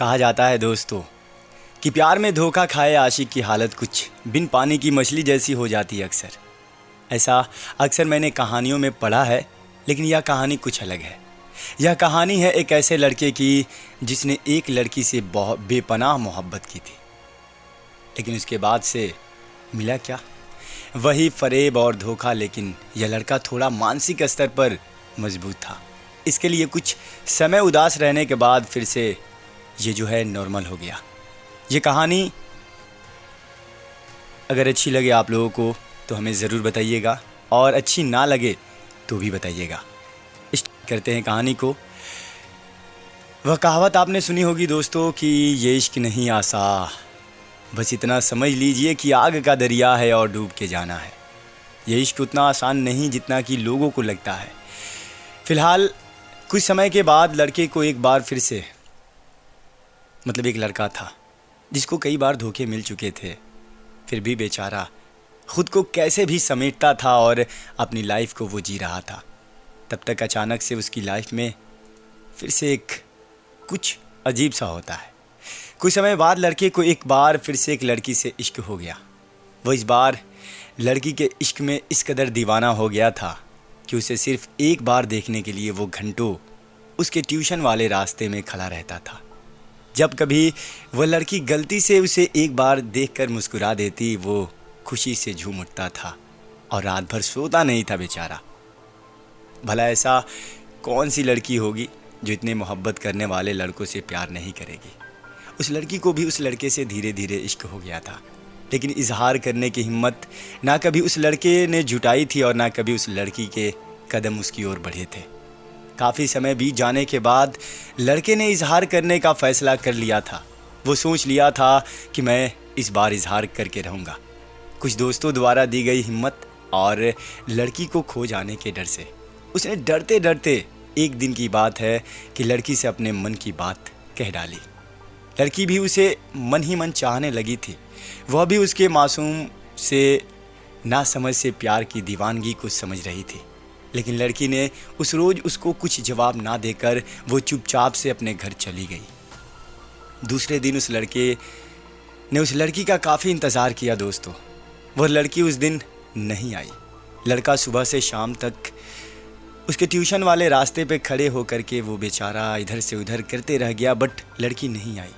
कहा जाता है दोस्तों कि प्यार में धोखा खाए आशिक की हालत कुछ बिन पानी की मछली जैसी हो जाती है अक्सर। ऐसा अक्सर मैंने कहानियों में पढ़ा है, लेकिन यह कहानी कुछ अलग है। यह कहानी है एक ऐसे लड़के की जिसने एक लड़की से बहुत बेपनाह मोहब्बत की थी, लेकिन उसके बाद से मिला क्या? वही फरेब और धोखा। लेकिन यह लड़का थोड़ा मानसिक स्तर पर मजबूत था। इसके लिए कुछ समय उदास रहने के बाद फिर से ये जो है नॉर्मल हो गया। ये कहानी अगर अच्छी लगे आप लोगों को तो हमें ज़रूर बताइएगा, और अच्छी ना लगे तो भी बताइएगा। स्टार्ट करते हैं कहानी को। वह कहावत आपने सुनी होगी दोस्तों कि ये इश्क नहीं आसा, बस इतना समझ लीजिए कि आग का दरिया है और डूब के जाना है। ये इश्क उतना आसान नहीं जितना कि लोगों को लगता है। फ़िलहाल कुछ समय के बाद लड़के को एक बार फिर से एक लड़का था जिसको कई बार धोखे मिल चुके थे, फिर भी बेचारा खुद को कैसे भी समेटता था और अपनी लाइफ को वो जी रहा था। तब तक अचानक से उसकी लाइफ में फिर से एक कुछ अजीब सा होता है। कुछ समय बाद लड़के को एक बार फिर से एक लड़की से इश्क हो गया। वो इस बार लड़की के इश्क में इस कदर दीवाना हो गया था कि उसे सिर्फ एक बार देखने के लिए वो घंटों उसके ट्यूशन वाले रास्ते में खड़ा रहता था। जब कभी वह लड़की गलती से उसे एक बार देखकर मुस्कुरा देती, वो खुशी से झूम उठता था और रात भर सोता नहीं था बेचारा। भला ऐसा कौन सी लड़की होगी जो इतने मोहब्बत करने वाले लड़कों से प्यार नहीं करेगी? उस लड़की को भी उस लड़के से धीरे धीरे इश्क हो गया था, लेकिन इजहार करने की हिम्मत ना कभी उस लड़के ने जुटाई थी और ना कभी उस लड़की के कदम उसकी ओर बढ़े थे। काफ़ी समय बीत जाने के बाद लड़के ने इजहार करने का फ़ैसला कर लिया था। वो सोच लिया था कि मैं इस बार इजहार करके रहूँगा। कुछ दोस्तों द्वारा दी गई हिम्मत और लड़की को खो जाने के डर से उसने डरते डरते, एक दिन की बात है कि लड़की से अपने मन की बात कह डाली। लड़की भी उसे मन ही मन चाहने लगी थी। वह भी उसके मासूम से नासमझ से प्यार की दीवानगी को समझ रही थी। लेकिन लड़की ने उस रोज़ उसको कुछ जवाब ना देकर वो चुपचाप से अपने घर चली गई। दूसरे दिन उस लड़के ने उस लड़की का काफ़ी इंतज़ार किया दोस्तों। वह लड़की उस दिन नहीं आई। लड़का सुबह से शाम तक उसके ट्यूशन वाले रास्ते पे खड़े होकर के वो बेचारा इधर से उधर करते रह गया, बट लड़की नहीं आई।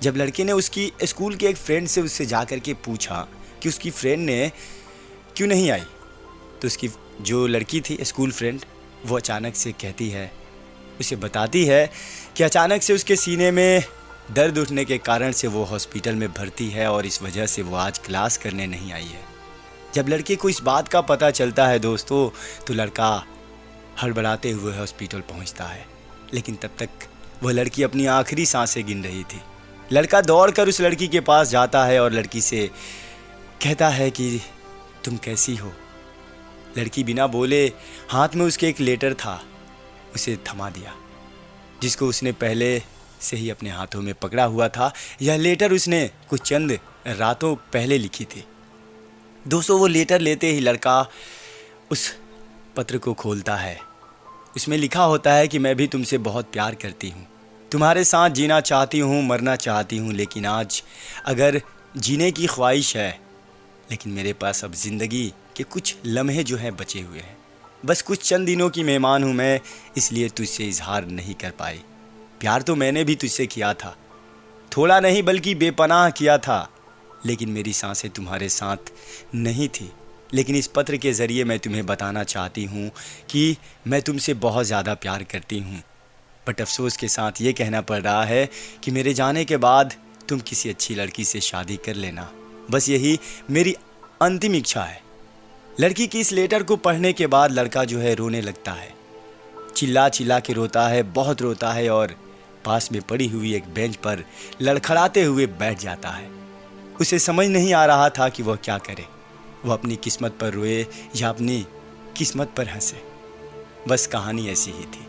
जब लड़के ने उसकी स्कूल के एक फ्रेंड से उससे जा कर के पूछा कि उसकी फ्रेंड ने क्यों नहीं आई, तो उसकी जो लड़की थी स्कूल फ्रेंड, वो अचानक से कहती है, उसे बताती है कि अचानक से उसके सीने में दर्द उठने के कारण से वो हॉस्पिटल में भर्ती है और इस वजह से वो आज क्लास करने नहीं आई है। जब लड़के को इस बात का पता चलता है दोस्तों, तो लड़का हड़बड़ाते हुए हॉस्पिटल पहुंचता है, लेकिन तब तक वह लड़की अपनी आखिरी सांसें गिन रही थी। लड़का दौड़कर उस लड़की के पास जाता है और लड़की से कहता है कि तुम कैसी हो। लड़की बिना बोले हाथ में उसके एक लेटर था, उसे थमा दिया, जिसको उसने पहले से ही अपने हाथों में पकड़ा हुआ था। यह लेटर उसने कुछ चंद रातों पहले लिखी थी दोस्तों। वो लेटर लेते ही लड़का उस पत्र को खोलता है। उसमें लिखा होता है कि मैं भी तुमसे बहुत प्यार करती हूँ, तुम्हारे साथ जीना चाहती हूँ, मरना चाहती हूँ, लेकिन आज अगर जीने की ख्वाहिश है, लेकिन मेरे पास अब ज़िंदगी के कुछ लम्हे जो हैं बचे हुए हैं। बस कुछ चंद दिनों की मेहमान हूँ मैं, इसलिए तुझसे इजहार नहीं कर पाई। प्यार तो मैंने भी तुझसे किया था, थोड़ा नहीं बल्कि बेपनाह किया था, लेकिन मेरी सांसें तुम्हारे साथ नहीं थी। लेकिन इस पत्र के ज़रिए मैं तुम्हें बताना चाहती हूँ कि मैं तुमसे बहुत ज़्यादा प्यार करती हूँ, बट अफसोस के साथ ये कहना पड़ रहा है कि मेरे जाने के बाद तुम किसी अच्छी लड़की से शादी कर लेना। बस यही मेरी अंतिम इच्छा है। लड़की की इस लेटर को पढ़ने के बाद लड़का जो है रोने लगता है, चिल्ला चिल्ला के रोता है, बहुत रोता है और पास में पड़ी हुई एक बेंच पर लड़खड़ाते हुए बैठ जाता है। उसे समझ नहीं आ रहा था कि वह क्या करे। वह अपनी किस्मत पर रोए या अपनी किस्मत पर हंसे। बस कहानी ऐसी ही थी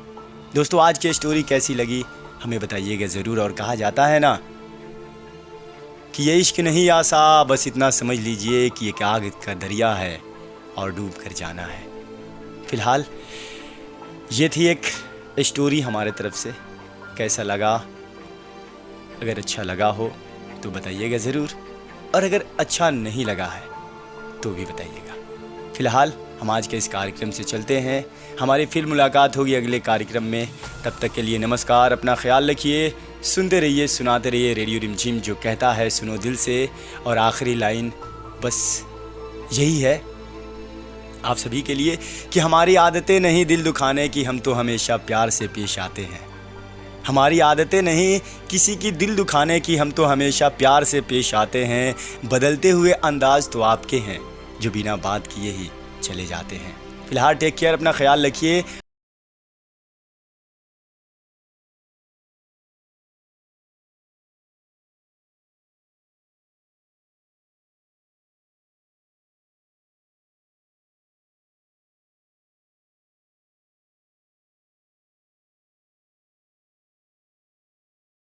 दोस्तों। आज की स्टोरी कैसी लगी हमें बताइएगा ज़रूर। और कहा जाता है ना कि ये इश्क नहीं आसा, बस इतना समझ लीजिए कि एक आग का दरिया है और डूब कर जाना है। फ़िलहाल ये थी एक स्टोरी हमारे तरफ से। कैसा लगा अगर अच्छा लगा हो तो बताइएगा ज़रूर, और अगर अच्छा नहीं लगा है तो भी बताइएगा। फ़िलहाल हम आज के इस कार्यक्रम से चलते हैं, हमारी फिर मुलाकात होगी अगले कार्यक्रम में। तब तक के लिए नमस्कार, अपना ख्याल रखिए, सुनते रहिए, सुनाते रहिए रेडियो रिमझिम, जो कहता है सुनो दिल से। और आखिरी लाइन बस यही है आप सभी के लिए कि हमारी आदतें नहीं दिल दुखाने की, हम तो हमेशा प्यार से पेश आते हैं। हमारी आदतें नहीं किसी की दिल दुखाने की, हम तो हमेशा प्यार से पेश आते हैं। बदलते हुए अंदाज तो आपके हैं, जो बिना बात किए ही चले जाते हैं। फ़िलहाल टेक केयर, अपना ख्याल रखिए।